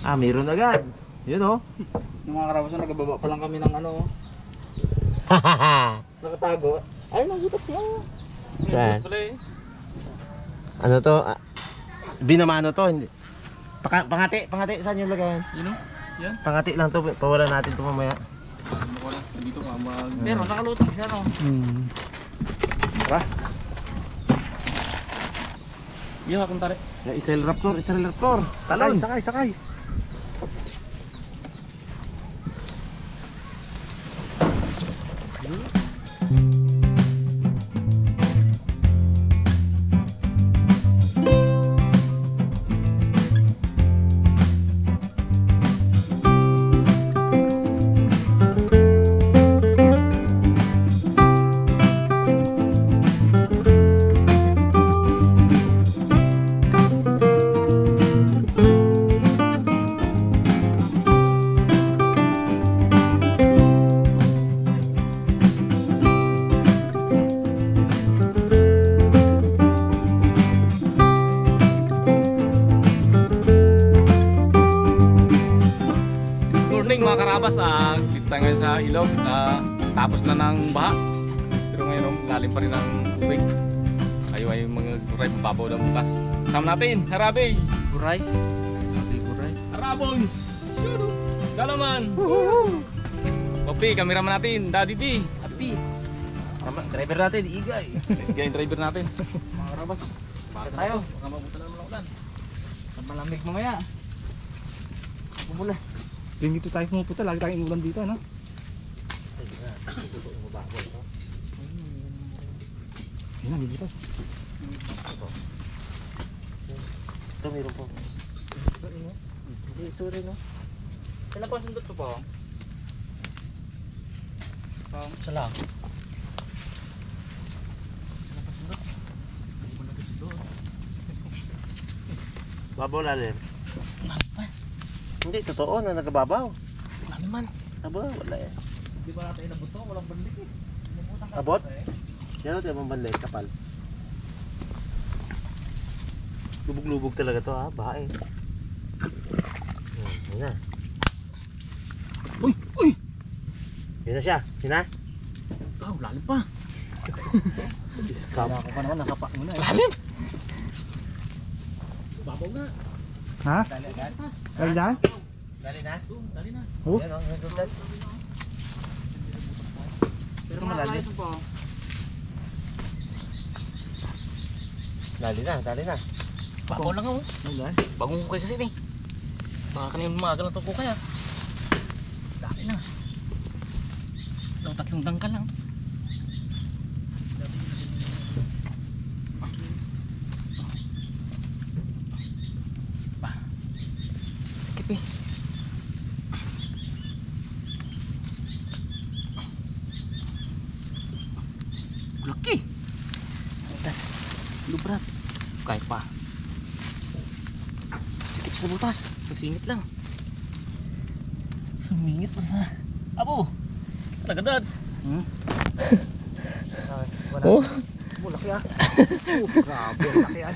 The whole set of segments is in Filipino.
Ah, meron agad. Yun oh. Nung mga karabas, nagababa pa lang kami ng ano. Nakatago. Ay, nagutas niya. Saan? Pala eh. Ano to? Ah, binamano to. Hindi. Pangati, pangati. Saan yung lagayan? Yun o? Yan. Pangati lang to. Pawalan natin to mamaya. Dito ka mag... Pero nakalutang siya no. Tara. Yung akong tari. Israel Raptor, Israel Raptor. Talon. Sakay, sakay. Mga karabas, dito tayo ngayon sa ilog. Tapos na ng baha, pero ngayon lalim pa rin ang tubig. Kayo ay mga guray, mababaw lang bukas. Sama natin, Harabe! Guray? Guray? Harabons! Dalaman! Popi, kameraman natin, Daddy D! Happy! Driver natin, Igay. Let's get yung driver natin. Mga karabas, baka tayo. Baka mabuta naman ang ulan. Malamig mamaya. Bumula. Dito tayo pumupunta, lagi tayong inulan dito, ano? Ayun na, bibitas. Ito meron po. Ito rin oh. Kailan pa sundot ko po? Isa lang. Babaw lalim. Hindi, totoo na nagababaw. Wala naman. Aba, wala eh. Di ba natin inabuto? Walang banlik eh. Abot? Yan o, tayo mong banlay, kapal. Lubog-lubog talaga to ha, baha eh. Yun na. Uy! Uy! Yun na siya, yun na. Oh, lalim pa. Discount. Wala ko pa naman, nakapak mo na eh. Lalim! Babaw na. Ha? Dali agad. Dali dyan? Dali na? Dali na. Oh? Yan o, nagdudad. Pero malalim. ito po. Dali na, dali na. Babaw lang ako. Wala. Bagong kukay kasi eh. Baka kanina umaga lang ito kukay ah. Dami na. Lang tatlong dangkal lang. Sakit eh. Laki. Lubrat. Kaya pa. Sikip sa butas. Nagsingit lang. Sumingit pa sa... Abo! Nagadads. Oh? Laki ah. Grabe, laki ah.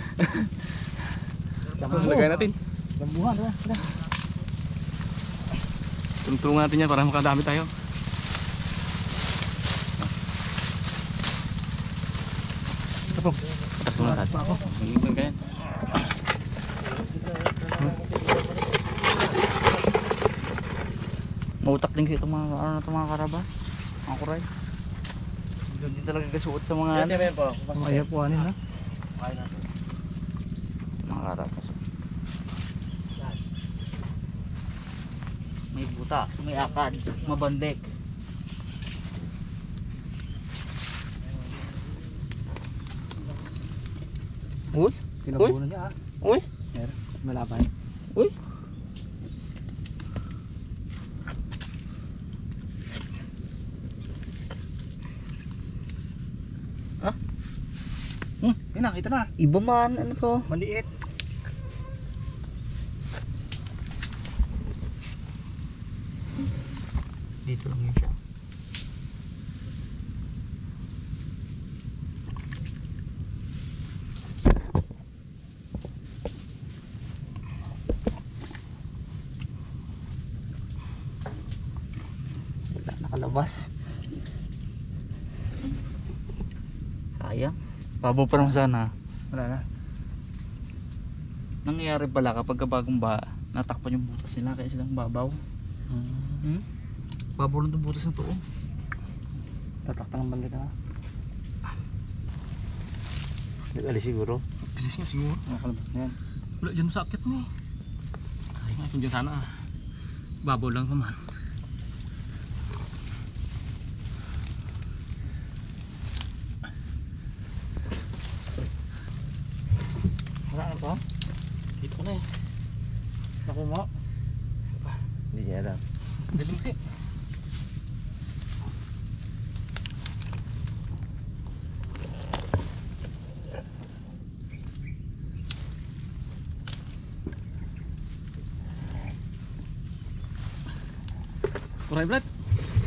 Lagay natin. Dambuhan, ha? Tulungan natin yan para makadami tayo. Ito po. Tatas mo na tatas. Hingin ka yan. Mautak din kayo itong mga, ano na itong mga karabas. Mga kuray. Hindi talaga kasuot sa mga ano. Yan po. Ayaw po anin, ha? Mga karabas. May butas, may akad, mabandek. Uy! Tinabunan niya, ha? Uy! Meron, malaban. Uy! Ah? Yun na, kita na. Iba man, ano to? Maliit. Dito lang yun siya. Nakalabas. Sayang. Babaw pa naman sana. Wala na. Nangyayari pala kapag bagong ba, natakpan yung butas nila kaya silang babaw. Babaw lang itong butas na to. Oh. Tatakpan ng banda ka na. Nag-alis siguro. Bilis nga siguro. Nakakalabas na yan. Wala dyan sa akit ni. Ay nga kung dyan sana babaw lang naman. Wala na pa? Dito ko na eh. Naku mo. Hindi niya alam. Dilim kasi. Kuray Brad.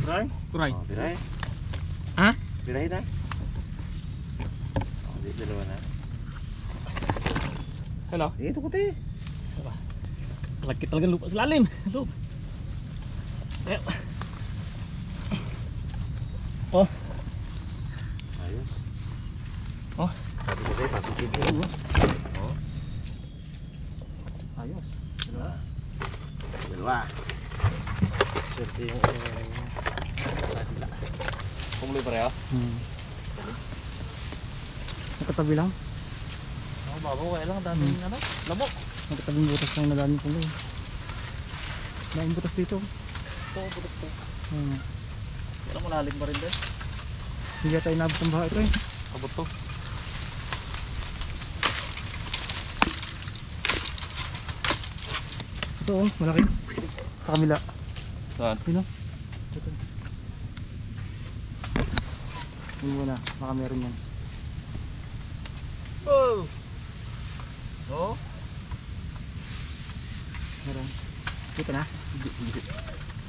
Right? Kuray. Oh, biray. Ha? Biray na. Oh, di dalawa na. Hello. Dito ko tayo. Lagi talaga lupa sa lalim. Lup. Ayo. Oh. Ayos. Oh. Sabi ko sa'yo, positive yun. Oh. Ayos. Dalawa. Swerte yung Kumuloy pareho. Nakatabi lang. Ako babaw kaya lang daming ano. Labo. Nakatabing butas lang na dami pala eh. Daming butas dito. Ito, butas to. Pero malalim pa rin din. Hindi tayo inabot ng baha ito eh. Abot to. Ito oh, malaki. Sa kabila. Saan? Yun oh. Ito. Yun muna, baka meron yan. Oh. Oh. Meron. Dito na.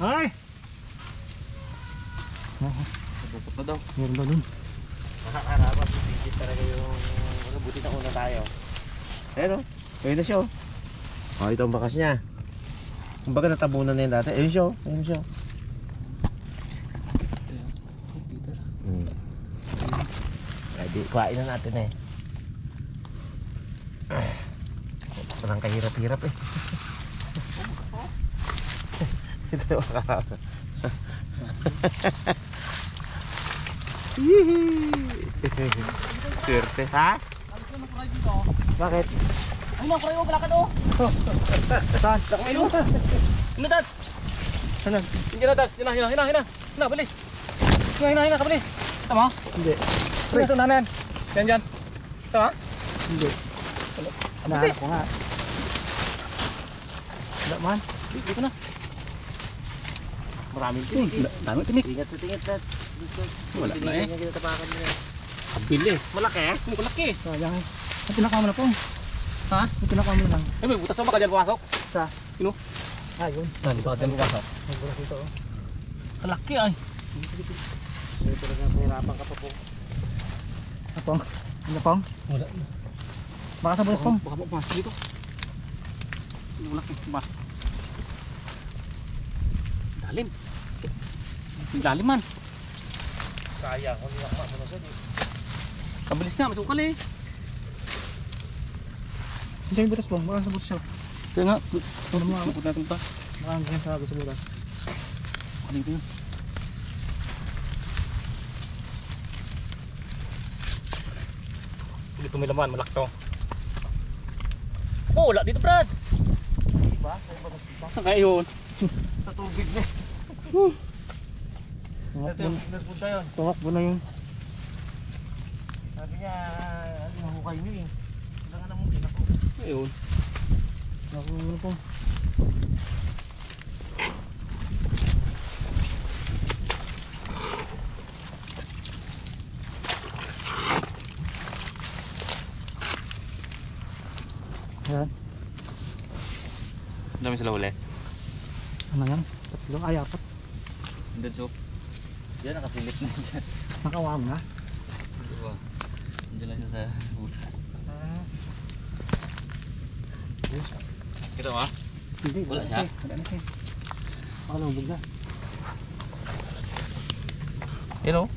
Ay! Sabupot na daw. Meron daw dun. Nakakarapat, bigit talaga yung buti na una tayo. Ayun o, ayun na siya o. Oh, ito ang bakas niya. Kumbaga natabunan na yun dati. Ayun siya o, ayun na siya o. Ready, kuhain na natin eh. Parang kahirap-hirap eh. Ito makakarapat. Swerte. Ha? Alis naman kuray dito. Bakit? Ay na kuray mo pala ka do. Saan? Ayun. Hina dad. Saan? Hindi na dad. Hina. Hina, bilis. Hina, kabilis. Tama? Hindi. Pre, sa nanan. Diyan. Tama? Hindi. Nahanap ko nga. Wala man. Dito na. Maraming tinik. Dami tinik. Ingat sa tingit na. Wala na eh. Yung kinatapakan nila. Bilis. Malaki eh. Malaki. Sayang eh. Ang pinakama na po. Ha? Ang pinakama na lang. Eh, may butas na baka dyan pumasok. Sa? Sino? Ah, yun. Baka dyan pumasok. May buras dito oh. Kalaki ay. So talagang pahirapan ka pa po. Apong. Ano pong? Wala. Baka sa buras pong. Baka pumasok dito. Wala kang pumasok. Lalim. Lalim man. Sayang, kung hindi ako mamunod eh. Kabilis nga, masukal eh. Hindi yung buras pong. Baka sa buras siya. Kaya nga, Ano mo? ikot natin pa. Baka hanggang sa buras. Baka dito yun. Dito may laman, malak to. Oh, wala dito Brad. Diba? Sa iba na Saan kaya yun? sa tubig na. Ito yung nagpunta yun. Tumakbo na yun. Sabi niya, ano yung hukay niyo eh. Kailangan na mong tinako. Ayun. Naku, ano po. Ayan. Ang dami sila huli. Ano yan? Tatlo? Ay, apat. Hindi so. Yan nakasilip na dyan. Nakawam na. Diba? Diyan lang siya sa butas. Kita mo ah? Hindi, Wala siya? Wala na siya. Baka lumubog na. You know?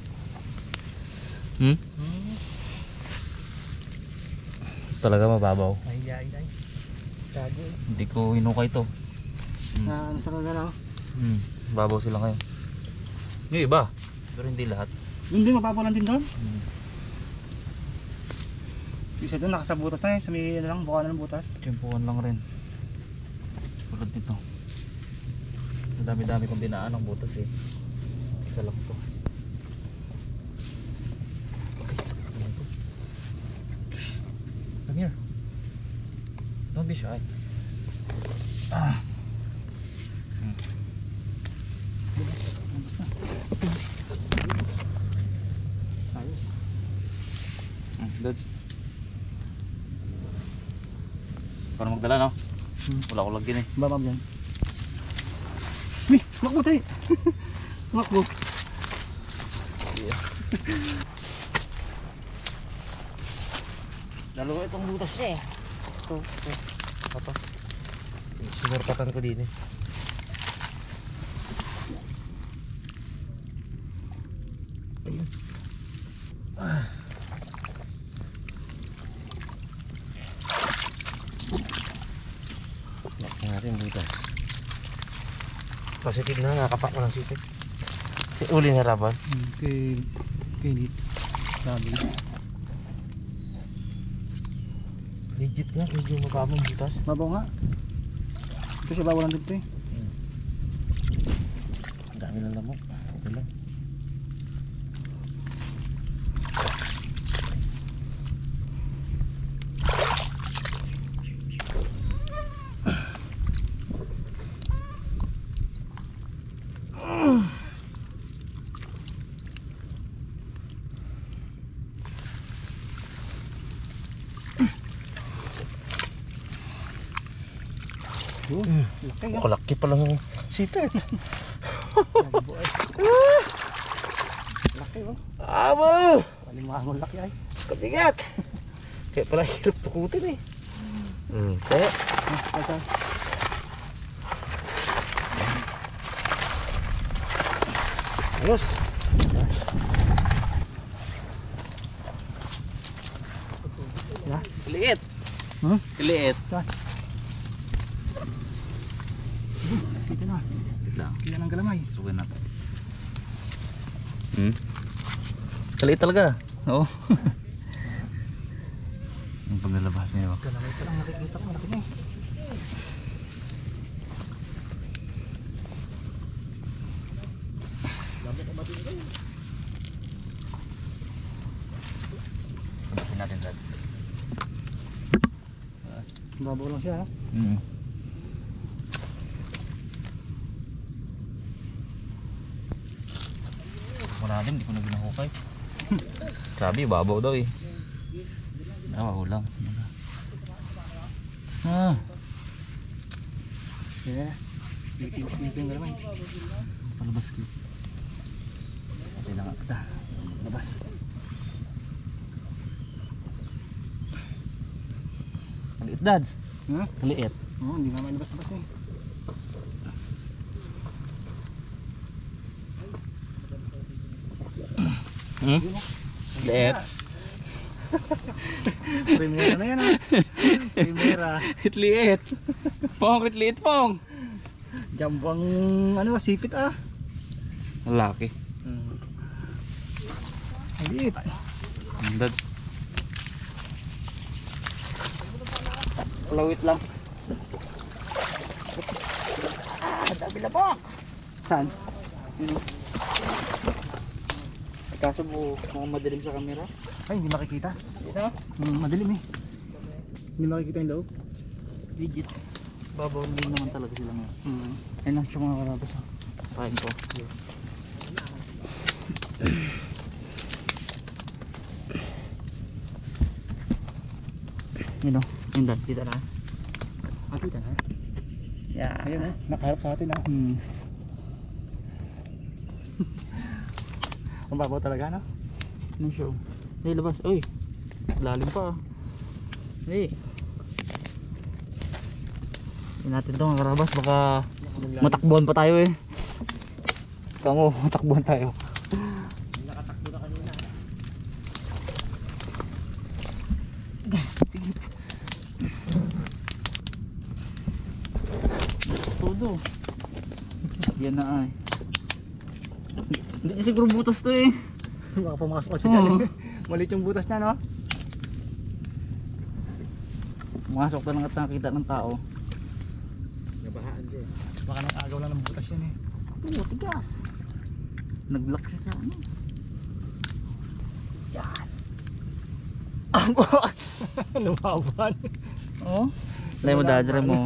Talaga mababaw. Ay. Gago eh. Hindi ko hinukay to. Na ano sa kagano? Babaw sila ngayon. Yung iba, pero hindi lahat. Yun din, mapapalan din doon. Yung isa doon, nakasabutas na eh. Sa may ano lang, bukanan ng butas. Tiyempuan lang rin. Tulad nito. Ang dami-dami kong dinaan ng butas eh. Isa lang to. Okay, sakit naman to. Come here. Don't be shy. Labas na. Ayos. That's... Para magdala no? Wala ko lagyan eh. Babab yan. Uy! Makbo tayo! Makbo! Dalawa itong butas niya eh. Ito. Sinurpatan ko din eh. Ayun. Laksan natin butas. Positive na, nakapak mo ng sipit. Si uli na raban. Kay Lit. Sabi. Legit nga, medyo mababang butas. Babaw nga. Ito siya bawalan dito eh. Ang dami ng lamok. Ito lang. Laki ah. Kalaki pa lang ang sipit. Laki oh. Abo! Palimahang laki ay. Kabigat! Kaya pala hirap tukutin eh. Kaya. Kasa. Ayos. Ya. Liit! Hmm? Liit! Saan? Dito na. Liit lang. Yan ang galamay. Sukin natin. Kaliit talaga. Oo. Yung paglalabas niya. Galamay pa lang nakikita ko. Malaki na eh. Pagkasin natin Rads. Babaw lang siya ha. Wala din, hindi ko na ginahukay. Sabi, babaw daw eh. Ulang. Basta. Yeah. Bitis-bitis yung galamay. Palabas ko. Okay lang kita. Labas. Kaliit dads. Ha? Kaliit. Oo, hindi nga malabas-labas eh. Kaliit. Primera na yan ha. Primera. Liit. Pong, liit pong. Jambang ano, sipit ah. Laki. Liit. Dads. Lawit lang. Dami na po. Saan? Kaso mukhang madilim sa camera. Ay, hindi makikita. Dito? Madilim eh. Hindi makikita yung loob. Legit. Babaw din naman talaga sila ngayon. Ayun lang siya mga karabas ha. Kain ko. Yun o. Yun dad. Kita na. Makita na. Yeah. Ayun nakaharap sa atin ha. Ang babaw talaga no? Ano show? Hey, labas. Uy. Lalim pa. Hey. Hindi natin ito mga karabas. Baka matakbuhan pa tayo eh. Kamo, matakbuhan tayo. todo. Yan na ay. Hindi siguro butas to eh. Baka pumasok ka siya dyan. Oo. Malit yung butas niya, no? Pumasok na lang at nakita ng tao. Nabahaan din. Baka nang agaw lang ng butas yan eh. Oo, tigas. Nag-lock siya sa ano. Yan. Lumaban. Oo. Lay mo dadre mo.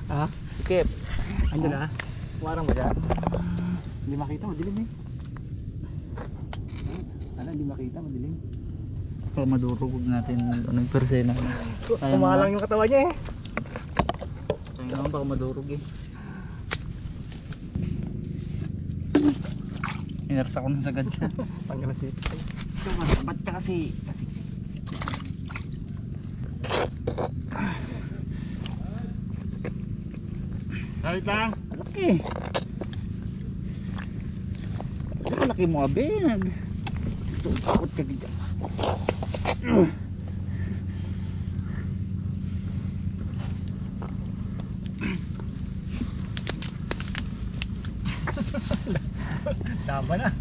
Ha? Sikip. Andun na. Warang ba dyan? Hindi makita, madilim eh. Ano, hindi makita, madilim. Baka madurugog natin ano yung persena. Ayaw Kumalang yung katawan niya eh. Sayang naman baka madurog eh. Inarsa ko na sagad siya. Pangalasit. Ba't ka kasi Halit lang. laki. Ano laki mo abe? Takot ka dyan. Tama na.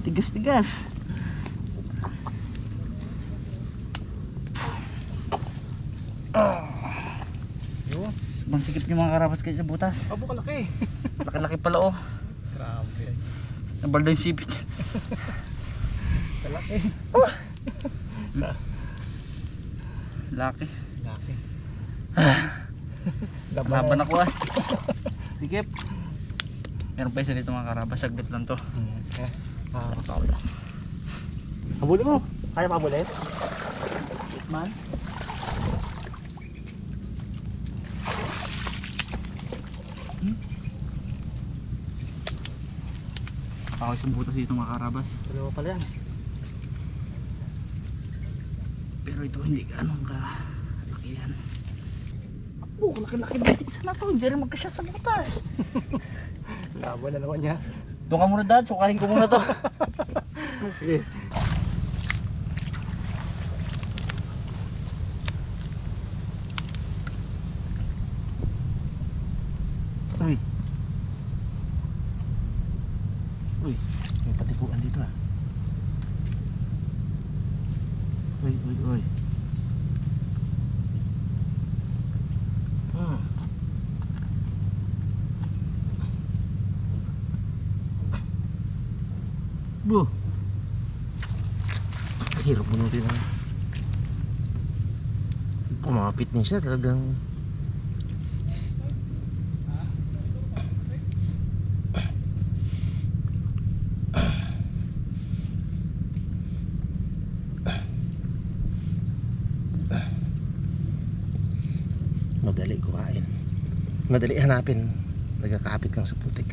Tigas-tigas. Yun. Masikip yung mga karabas kayo sa butas. Abo kalaki. Laki-laki pala oh. Grabe. Nabalda yung sipit. Kalaki. Laki. Laki. Laban ako ah. Sikip. Meron pa isa dito mga karabas. Saglit lang to. Habulin mo. Kaya pa habulin? Man. Ako isang butas dito mga karabas. Dalawa pala yan. Pero ito hindi ganun ka laki yan. Oh, laki-laki dito. Isa na to. Hindi rin magkasya sa butas. Laban na naman niya. Doon ka muna dad. Sukahin ko muna to. Sige. Uy. Uy. May patikuan dito ah. Uy, uy, uy. Bu. Hirap bunutin ah. Kumapit niya siya talagang. Madali kuhain. Madali hanapin. Nagkakapit lang sa putik.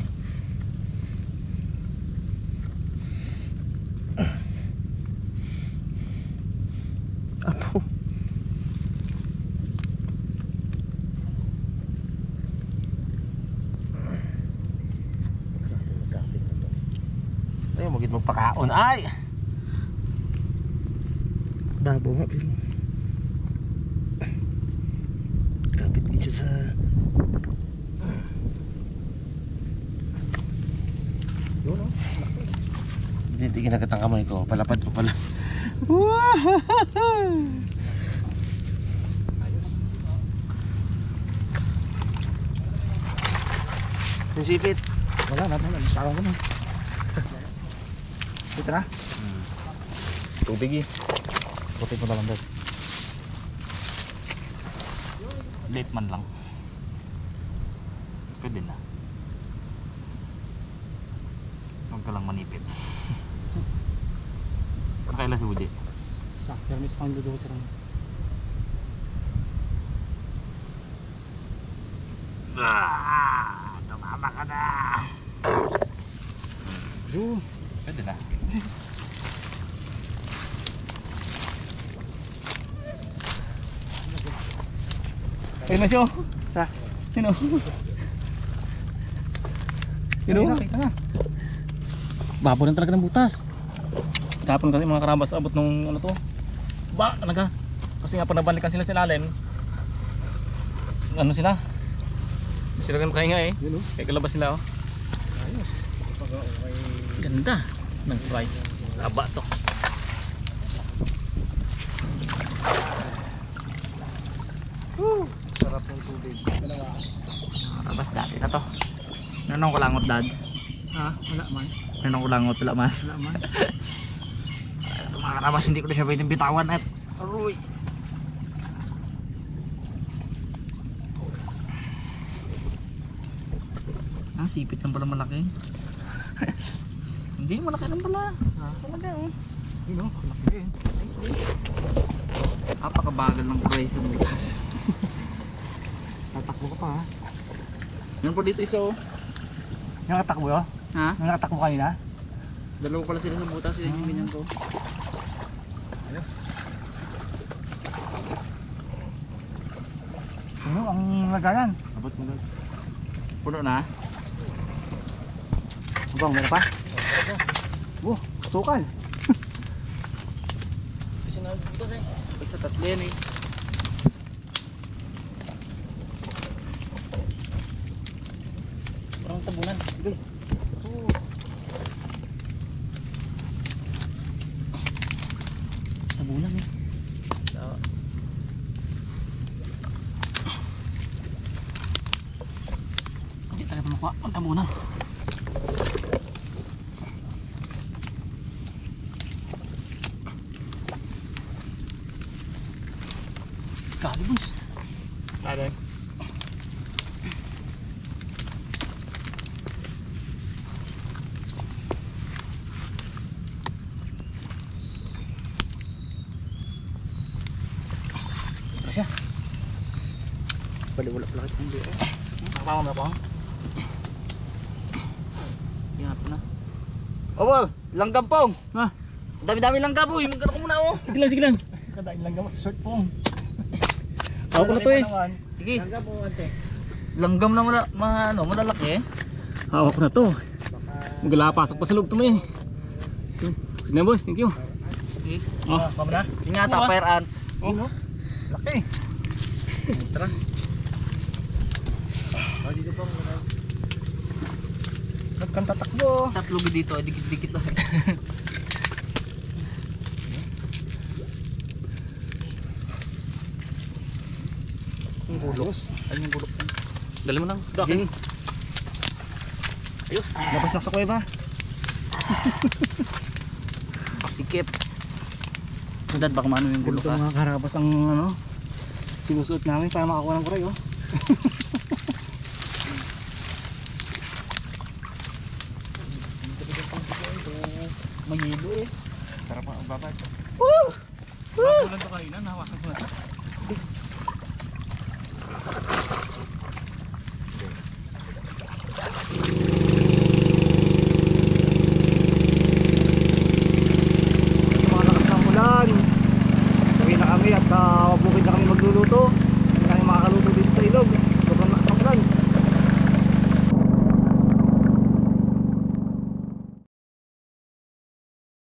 Apo. Ay, magit magpakaon. Ay! Babo nga pero kapit din siya sa Yun o. tinitigin agad ang kamay ko. Palapad ko pala. Ayos. Yung sipit. Wala na. Tawang ko na. Dito na. Tubig eh. Putik mo na lang dad. Late man lang. Pwede na. Huwag ka lang manipid. Kailan si Woody? Sa. Pero may spang dudugot rin. Tumama ka na. Yun. Pwede na. Ayun na siya. Sa. Sino? Yun na. Kita na. Babo rin talaga ng butas. Kapon kasi mga karabas abot nung ano to. Ba, talaga. Kasi nga pag nabalikan sila sa ilalim. Ano sila? Sila kan makahinga eh. Yun o. Kaya kalabas nila oh. Ayos. Kapag okay. Ganda ng fry. Haba to. Sarap ng tubig. Karabas dati na to. Nanong kulangot dad? Ha? Wala man. Nanong kulangot wala man? Wala man. Ito mga karabas, hindi ko na siya pwedeng bitawan at aroy. Ah, sipit lang pala malaki. Hindi, malaki lang pala. Talaga oh. Yun o. Laki eh. Napakabagal ng price ng butas. Tatakbo ka pa ha. Yan po dito isa oh. Nakatakbo yun? Ha? Nakatakbo kanina? Dalawa pala sila sa butas, yun yung ganyan ko. Ano ang lagayan? Abot mo doon. Puno na. Abang, meron pa? Oh, sukal. Kasi na butas eh. Basta tatlo yan eh. Parang tabunan. Sige. Tabunan eh. Hindi talaga makuha. Ang tamunan. Kalibos. Ada. Kasya. Pwede wala pala kitang buo. Nakapama mo ako. Ingat na. Oh wow, langgam pong. Ha? Dami-dami langgam boy. Magkano ko muna oh. Sige lang, sige lang. Kadain lang gamas. Short pong. Ako ko na to eh. Sige. Hanggang po ante. Langgam na malalaki eh. Hawak ko na to. Maglalapasok pa sa loob to mo eh. Sige na boss, thank you. Sige. Oh. Pama na. Ingat ha, fire ant. Oh. Laki. Tara. Oh, dito po. Nagkang tatakbo. Tatlo dito, dikit-dikit na. Ang bulok. Ano yung bulok? Dali mo nang. Sige. Ayos. Labas na sa kuweba. Pasikip. Dad, baka maano yung bulok Ito ha? mga karabas ang ano, sinusuot namin para makakuha ng kuray oh. Magilo eh. Sarap ang babad. Makulan to kanina, nahawakan ko na to. Malakas ng ulan. Uwi na kami at